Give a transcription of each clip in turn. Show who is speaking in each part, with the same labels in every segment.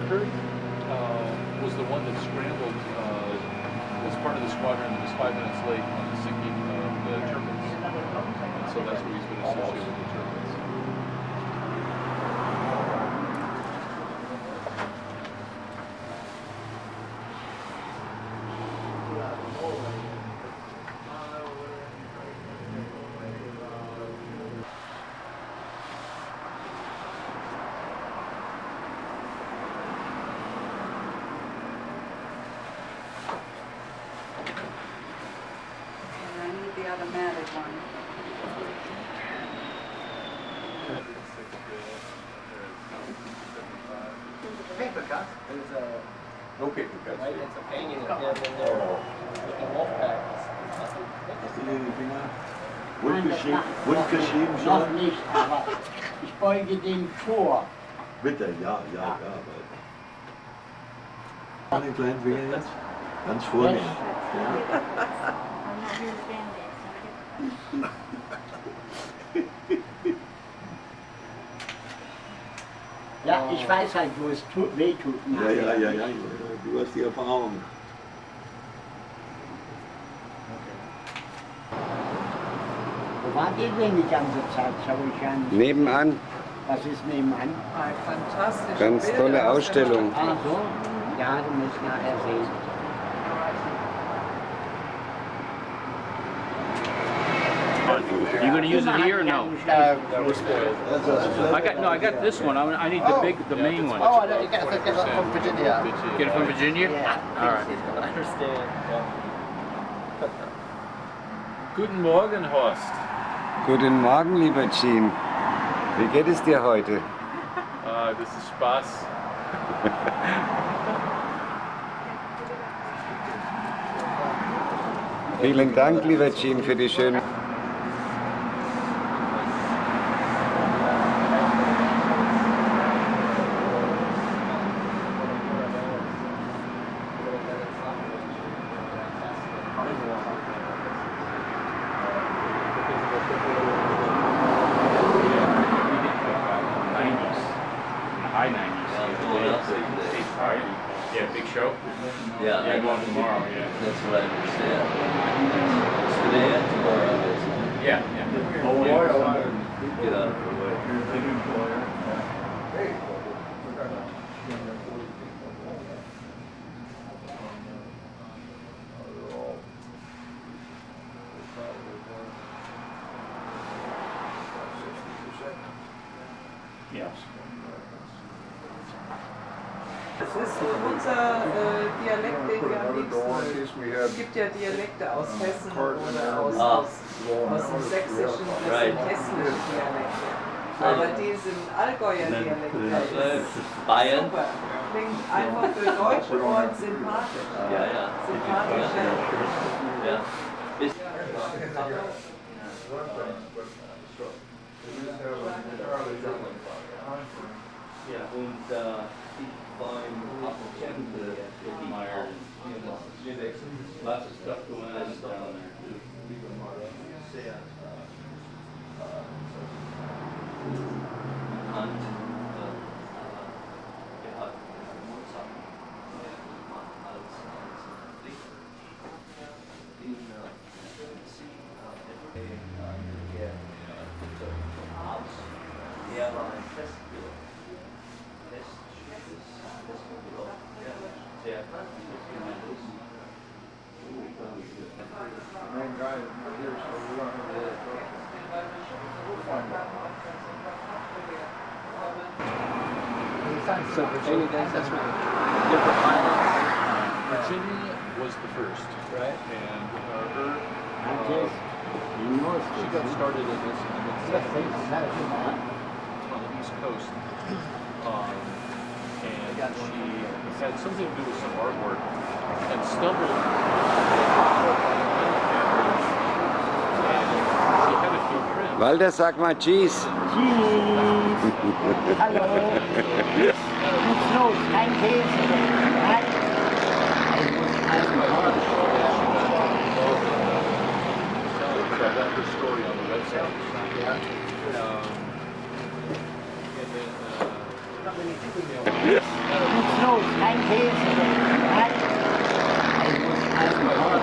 Speaker 1: Kurt was the one that scrambled, was part of the squadron that was 5 minutes late on the sinking of the turbines. And so that's what he's been associated with the turbines.
Speaker 2: The automatic one.
Speaker 3: Paper cut. There's a
Speaker 1: No paper cuts.
Speaker 3: right. It's a painting of him in there with the wolf pack.
Speaker 4: Hast du den Finger wundgeschrieben
Speaker 5: Noch
Speaker 4: schon?
Speaker 5: nicht, aber ich beuge den vor.
Speaker 4: Bitte, ja. An den kleinen Finger jetzt? Ganz vornehm. Ja.
Speaker 5: Ja, ich weiß halt, wo es weh tut.
Speaker 4: Ja. Du hast die Erfahrung.
Speaker 5: Wo wart ihr denn die ganze Zeit? Schau ich an.
Speaker 6: Nebenan,
Speaker 5: Was ist nebenan?
Speaker 2: Fantastisch.
Speaker 6: ganz tolle Ausstellung.
Speaker 5: Ah so, ja, du musst nachher sehen.
Speaker 7: You going to use it here or no?
Speaker 1: We're spoiled.
Speaker 7: I got this one. I need the main one.
Speaker 3: Oh, you get it from Virginia.
Speaker 7: Get it from Virginia?
Speaker 3: Yeah.
Speaker 7: All right.
Speaker 3: I understand.
Speaker 1: Guten Morgen, Horst.
Speaker 6: Guten Morgen, lieber Jean. Wie geht es dir heute?
Speaker 1: Das ist Spaß.
Speaker 6: Vielen Dank, lieber Jean, für die schönen...
Speaker 7: High 90s. Yeah, big show?
Speaker 8: Yeah,
Speaker 7: Yeah, going tomorrow, yeah.
Speaker 8: that's what I understand. It's today and tomorrow.
Speaker 7: Yeah.
Speaker 8: Get out of the way.
Speaker 7: Yes.
Speaker 2: Das ist so unser Dialekt, den wir am liebsten. Es gibt ja Dialekte aus Hessen oder aus dem Sächsischen, das sind hessische Dialekte. Aber die sind Allgäuer Dialekte.
Speaker 8: Bayern?
Speaker 2: Super. Klingt einfach für deutsche Ohren sympathisch.
Speaker 8: Ja.
Speaker 2: Sympathisch.
Speaker 8: Ja. Ist und ich war im Apotheken in Meyer, lots of stuff going on down there too. Und
Speaker 3: So Virginia guys, that's right. Different pilots.
Speaker 1: Virginia was the first,
Speaker 3: Right.
Speaker 1: and she
Speaker 5: She
Speaker 1: got started in this in the mid-70s on the East Coast, and she had something to do with some artwork and stumbled and she had a few friends.
Speaker 6: Walter, sag mal Tschüss.
Speaker 5: Hallo. Nichts los, kein Käse. Nein.
Speaker 1: I got her story on the website. And then,
Speaker 5: ist kein Käse. Nein. Ich muss Eisenhorn.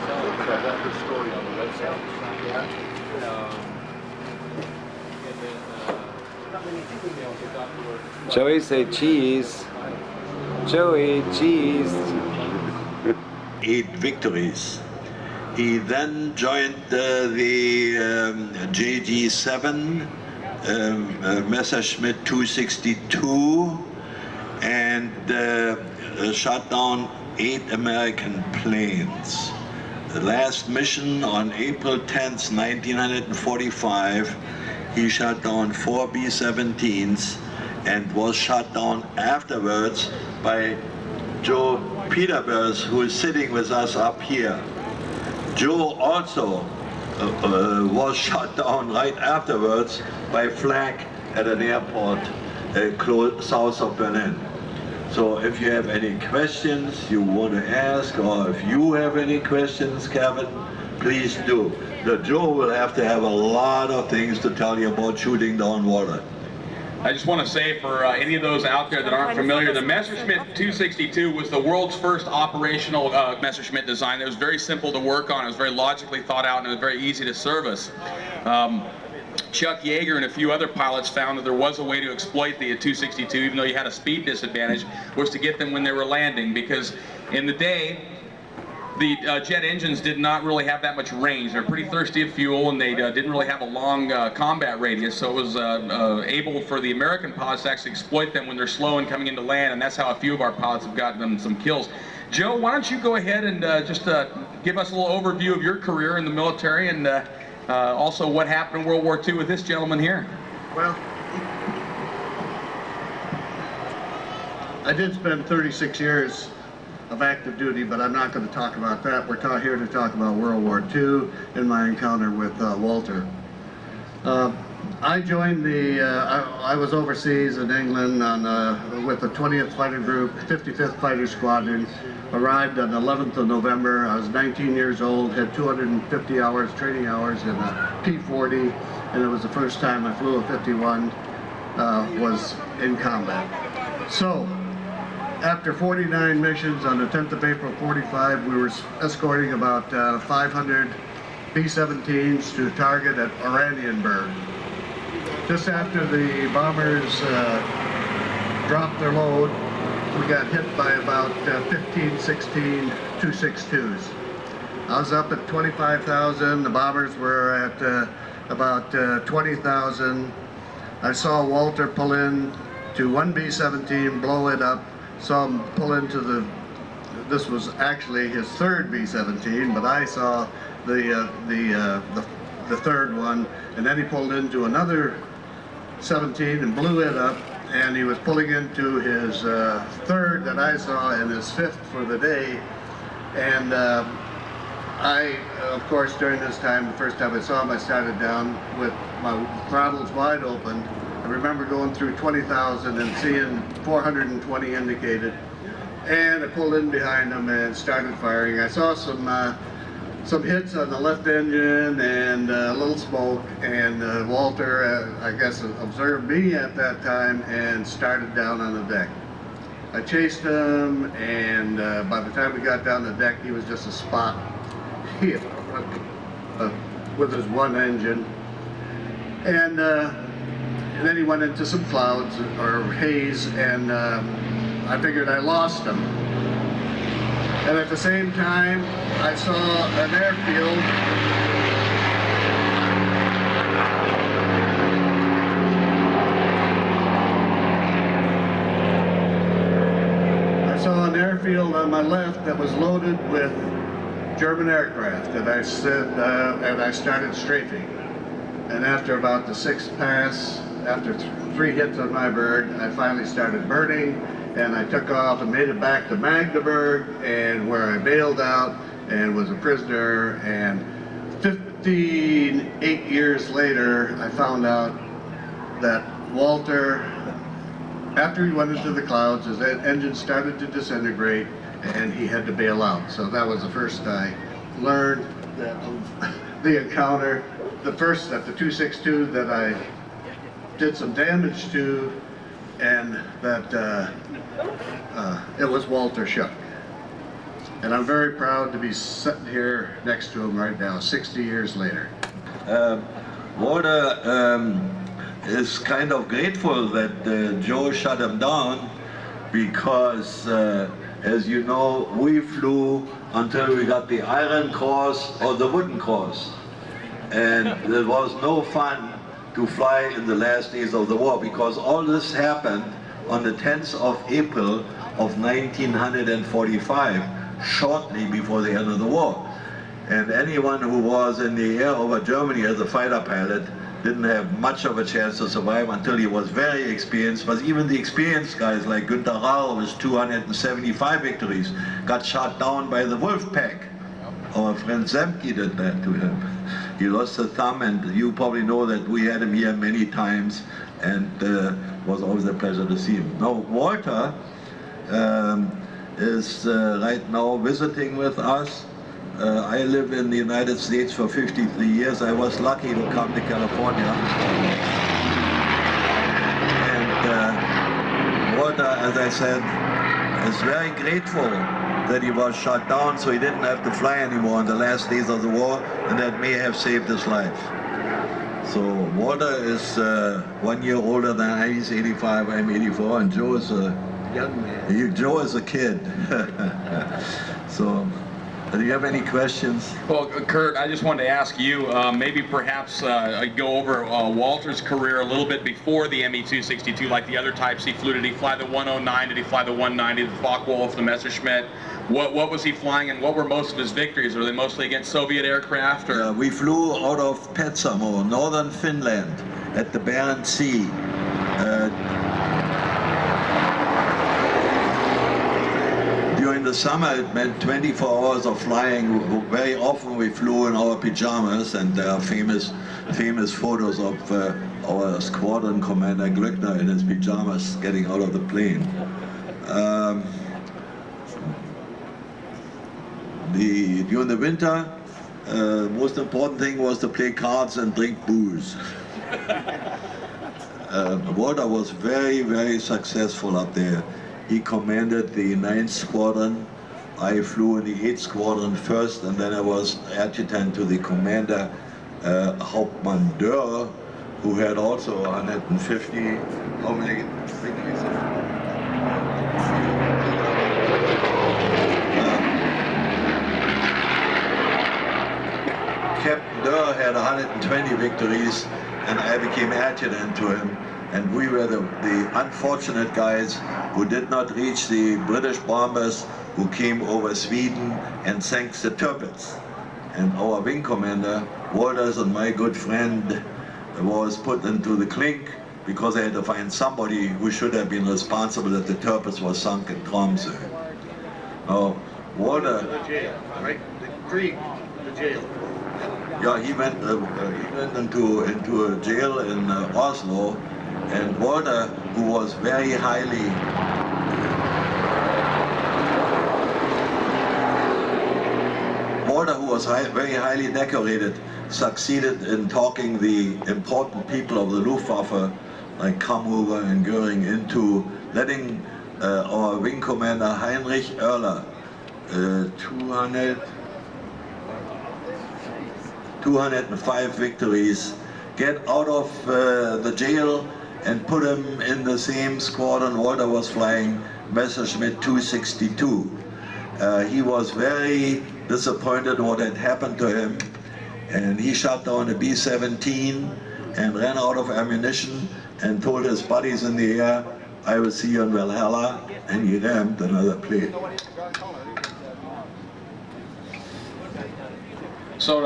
Speaker 1: So I got this story on the website. And then,
Speaker 6: Joey say cheese. Joey, cheese.
Speaker 4: 8 victories. He then joined the JG7 Messerschmitt 262 and shot down 8 American planes. The last mission on April 10th, 1945, he shot down 4 B-17s and was shot down afterwards by Joe Peterburs, who is sitting with us up here. Joe also was shot down right afterwards by flak at an airport close south of Berlin. So if you have any questions you want to ask, or if you have any questions, Kevin, please do. Joe will have to have a lot of things to tell you about shooting down water.
Speaker 9: I just want to say for any of those out there that aren't familiar, the Messerschmitt 262 was the world's first operational Messerschmitt design. It was very simple to work on, it was very logically thought out, and it was very easy to service. Chuck Yeager and a few other pilots found that there was a way to exploit the 262, even though you had a speed disadvantage, was to get them when they were landing, because in the day, the jet engines did not really have that much range. They're pretty thirsty of fuel, and they didn't really have a long combat radius, so it was able for the American pilots to actually exploit them when they're slow and coming into land, and that's how a few of our pilots have gotten them some kills. Joe, why don't you go ahead and just give us a little overview of your career in the military, and also what happened in World War II with this gentleman here.
Speaker 10: Well, I did spend 36 years of active duty, but I'm not going to talk about that. We're here to talk about World War II and my encounter with Walter. I joined I was overseas in England on, with the 20th Fighter Group, 55th Fighter Squadron. Arrived on the 11th of November. I was 19 years old, had 250 hours, training hours in a P-40, and it was the first time I flew a 51, was in combat. So, after 49 missions on the 10th of April 45, we were escorting about 500 B-17s to a target at Oranienburg. Just after the bombers dropped their load, we got hit by about 15, 16 262s. I was up at 25,000, the bombers were at about 20,000. I saw Walter pull in to one B-17, blow it up. Saw him pull into this was actually his third B-17, but I saw the third one, and then he pulled into another 17 and blew it up, and he was pulling into his third that I saw and his fifth for the day. And I, of course, during this time, the first time I saw him, I started down with my throttles wide open. I remember going through 20,000 and seeing 420 indicated, and I pulled in behind him and started firing. I saw some hits on the left engine and a little smoke, and Walter, I guess, observed me at that time and started down on the deck. I chased him, and by the time we got down the deck, he was just a spot with his one engine. And then he went into some clouds or haze, and I figured I lost him. And at the same time, I saw an airfield. I saw an airfield on my left that was loaded with German aircraft, and I said, and I started strafing. And after about the sixth pass, after 3 hits on my bird, I finally started burning, and I took off and made it back to Magdeburg, and where I bailed out and was a prisoner. And 58 years later, I found out that Walter, after he went into the clouds, his engine started to disintegrate, and he had to bail out. So that was the first I learned that the encounter. The first, at the 262 that I did some damage to, and that it was Walter Schuck. And I'm very proud to be sitting here next to him right now, 60 years later.
Speaker 4: Walter is kind of grateful that Joe shut him down because, as you know, we flew until we got the Iron Cross or the Wooden Cross. And there was no fun to fly in the last days of the war because all this happened on the 10th of April of 1945, shortly before the end of the war. And anyone who was in the air over Germany as a fighter pilot didn't have much of a chance to survive until he was very experienced. But even the experienced guys like Günther Rahl with 275 victories got shot down by the wolf pack. Our friend Zemke did that to him. He lost a thumb, and you probably know that we had him here many times, and was always a pleasure to see him. Now Walter is right now visiting with us. I live in the United States for 53 years. I was lucky to come to California. And Walter, as I said, is very grateful that he was shot down so he didn't have to fly anymore in the last days of the war, and that may have saved his life. So Walter is 1 year older than I. He's 85, I'm 84, and Joe is a young man. Joe is a kid. So, do you have any questions?
Speaker 9: Well, Kurt, I just wanted to ask you, maybe perhaps go over Walter's career a little bit before the ME-262, like the other types he flew. Did he fly the 109? Did he fly the 190, the Focke-Wulf, the Messerschmitt? What was he flying, and what were most of his victories? Were they mostly against Soviet aircraft? Or?
Speaker 4: We flew out of Petsamo, northern Finland, at the Barents Sea. During the summer, it meant 24 hours of flying. Very often we flew in our pajamas, and there are famous photos of our squadron commander Glöckner in his pajamas getting out of the plane. During the winter, most important thing was to play cards and drink booze. Walter was very, very successful up there. He commanded the 9th Squadron. I flew in the 8th Squadron first, and then I was adjutant to the commander, Hauptmann Dörr, who had also 150, how many victories? Captain Dörr had 120 victories, and I became adjutant to him. And we were the unfortunate guys who did not reach the British bombers who came over Sweden and sank the Tirpitz. And our wing commander, Walters and my good friend, was put into the clink because I had to find somebody who should have been responsible that the Tirpitz was sunk in Tromsø. Now, Walter...
Speaker 10: The jail, right? The Krieg, the jail.
Speaker 4: Yeah, he went into a jail in Oslo. And Walter, who was very highly very highly decorated, succeeded in talking the important people of the Luftwaffe, like Kamhuber and Göring, into letting our wing commander Heinrich Oerler, 205 victories, get out of the jail and put him in the same squadron Walter was flying, Messerschmitt 262. He was very disappointed what had happened to him, and he shot down a B-17 and ran out of ammunition and told his buddies in the air, "I will see you in Valhalla," and he rammed another plane.
Speaker 9: So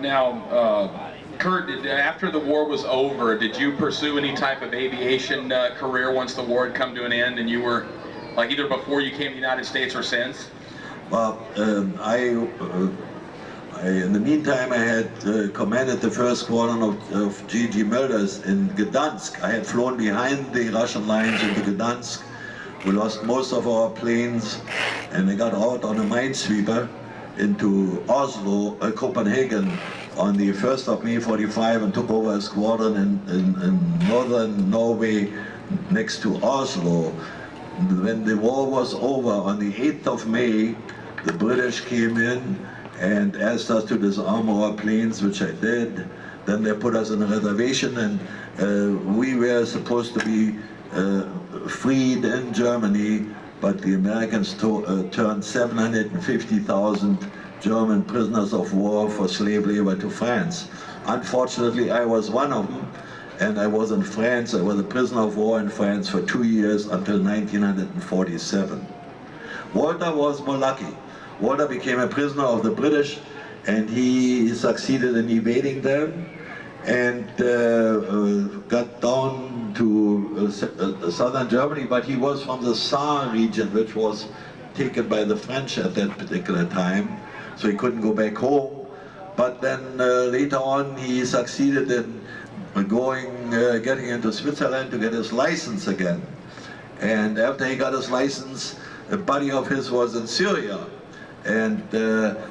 Speaker 9: now, Kurt, after the war was over, did you pursue any type of aviation career once the war had come to an end, and you were, like, either before you came to the United States or since?
Speaker 4: Well, in the meantime, I had commanded the 1st Squadron of G.G. Mulders in Gdansk. I had flown behind the Russian lines into Gdansk. We lost most of our planes, and I got out on a minesweeper into Oslo, Copenhagen, on the 1st of May 45, and took over a squadron in northern Norway next to Oslo. When the war was over, on the 8th of May, the British came in and asked us to disarm our planes, which I did. Then they put us in a reservation, and we were supposed to be freed in Germany, but the Americans turned 750,000 German prisoners of war for slave labor to France. Unfortunately, I was one of them, and I was in France. I was a prisoner of war in France for 2 years until 1947. Walter was more lucky. Walter became a prisoner of the British, and he succeeded in evading them and got down to southern Germany, but he was from the Saar region, which was taken by the French at that particular time, so he couldn't go back home. But then later on he succeeded in getting into Switzerland to get his license again. And after he got his license, a buddy of his was in Syria. And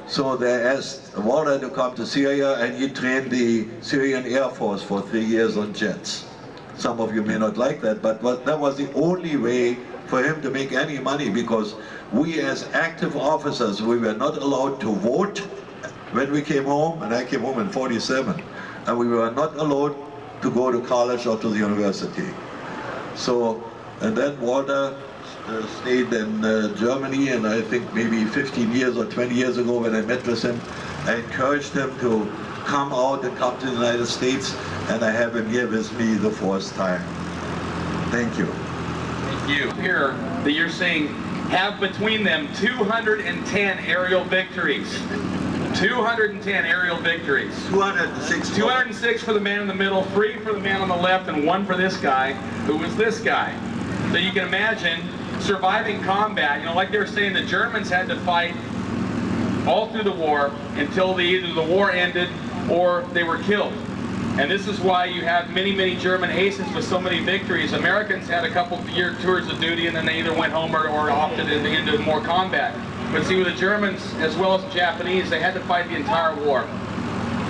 Speaker 4: so they asked Walter to come to Syria, and he trained the Syrian Air Force for 3 years on jets. Some of you may not like that, but that was the only way for him to make any money, because we as active officers, we were not allowed to vote when we came home, and I came home in '47, and we were not allowed to go to college or to the university. So, and then Walter stayed in Germany, and I think maybe 15 years or 20 years ago when I met with him, I encouraged him to come out and come to the United States, and I have him here with me the 4th time. Thank you.
Speaker 9: Thank you. Here that you're saying have between them 210 aerial victories. 210 aerial victories.
Speaker 4: 206.
Speaker 9: 206 for the man in the middle, 3 for the man on the left, and 1 for this guy, who was this guy. So you can imagine surviving combat. You know, like they were saying, the Germans had to fight all through the war until either the war ended or they were killed. And this is why you have many, many German aces with so many victories. Americans had a couple of year tours of duty, and then they either went home or opted into more combat. But see, with the Germans, as well as the Japanese, they had to fight the entire war.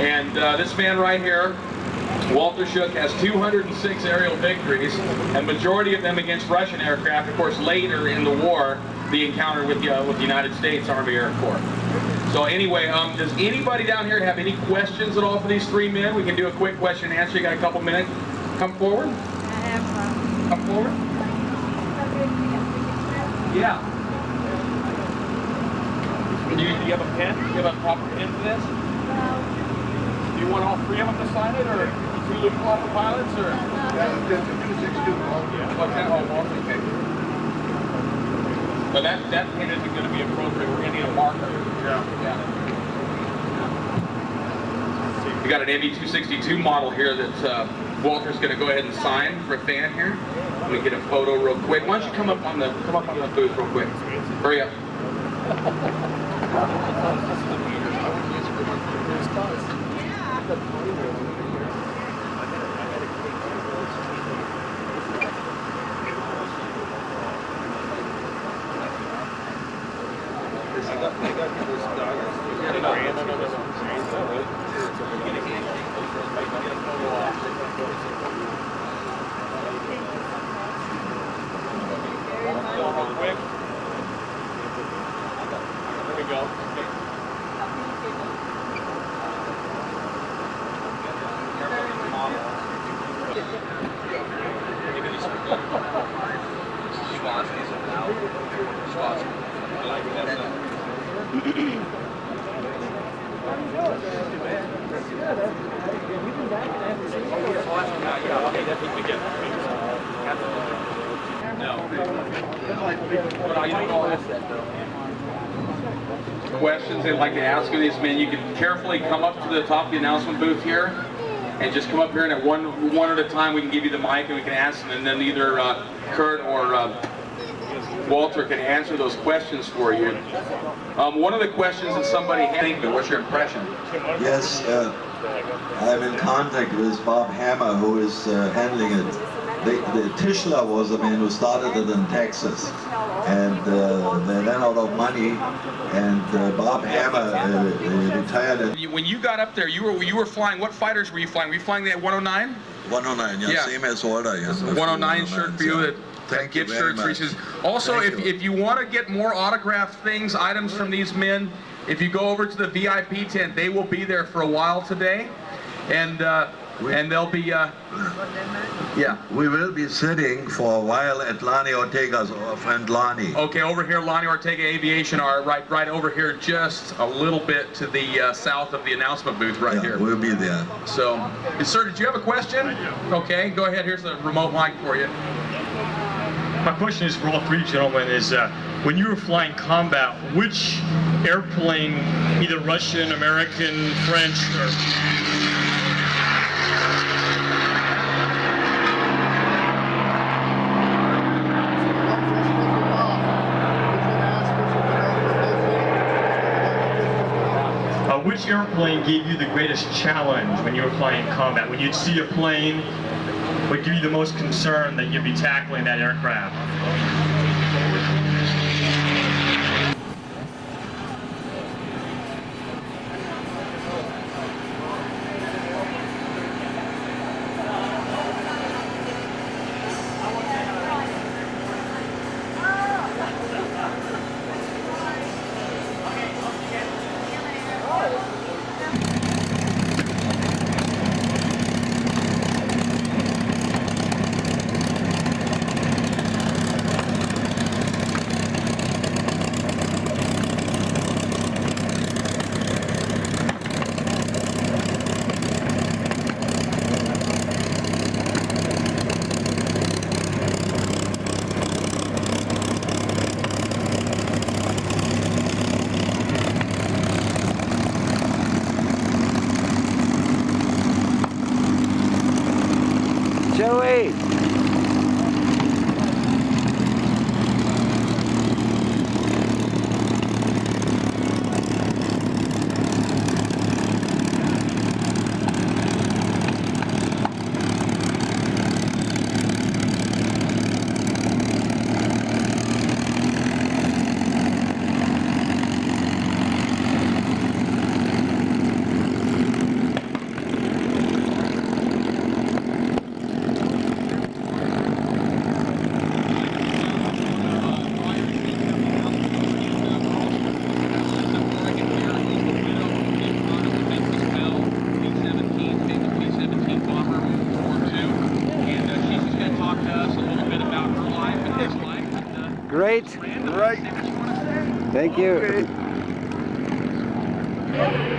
Speaker 9: And this man right here, Walter Schuck, has 206 aerial victories, and majority of them against Russian aircraft. Of course, later in the war, the encounter with the United States Army Air Corps. So anyway, does anybody down here have any questions at all for these 3 men? We can do a quick question and answer. You got a couple minutes. Come forward. Come forward. Yeah. Do you have a pen? Do you have a proper pen for this? Do you want all 3 of them to sign it, or 2 Luftwaffe pilots, or?
Speaker 10: Yeah, just 262.
Speaker 9: Okay. But that pen isn't going to be appropriate. We're going to need a marker. Yeah. We got an ME-262 model here that Walter's going to go ahead and sign for a fan here. Let me get a photo real quick. Why don't you come up on the booth real quick? Hurry up. Questions they'd like to ask of these men, you can carefully come up to the top of the announcement booth here and just come up here, and at one at a time we can give you the mic and we can ask them, and then either Kurt or Walter can answer those questions for you. One of the questions that somebody had, what's your impression?
Speaker 4: Yes, I'm in contact with Bob Hammer, who is handling it. The Tischler was the man who started it in Texas, and they ran out of money, and Bob Hammer retired.
Speaker 9: When you got up there, you were flying. What fighters were you flying? Were you flying the 109?
Speaker 4: 109, yeah,
Speaker 9: Yeah.
Speaker 4: same as order, yeah.
Speaker 9: 109 shirt for you.
Speaker 4: Yeah.
Speaker 9: That
Speaker 4: Thank you
Speaker 9: gift
Speaker 4: very
Speaker 9: shirts
Speaker 4: much.
Speaker 9: reaches. Also,
Speaker 4: Thank you.
Speaker 9: if you want to get more autographed things, items from these men, if you go over to the VIP tent, they will be there for a while today, and they'll be yeah.
Speaker 4: We will be sitting for a while at Lani Ortega's, our friend Lani.
Speaker 9: Okay, over here, Lani Ortega Aviation are right over here, just a little bit to the south of the announcement booth right here.
Speaker 4: We'll be there.
Speaker 9: So, sir, did you have a question? Okay, go ahead. Here's the remote mic for you.
Speaker 11: My question is for all three gentlemen is, when you were flying combat, which airplane, either Russian, American, French, or... which airplane gave you the greatest challenge when you were flying combat? When you'd see a plane, would give you the most concern that you'd be tackling that aircraft?
Speaker 6: Joey! Great.
Speaker 1: Right.
Speaker 6: Thank you.
Speaker 1: Okay.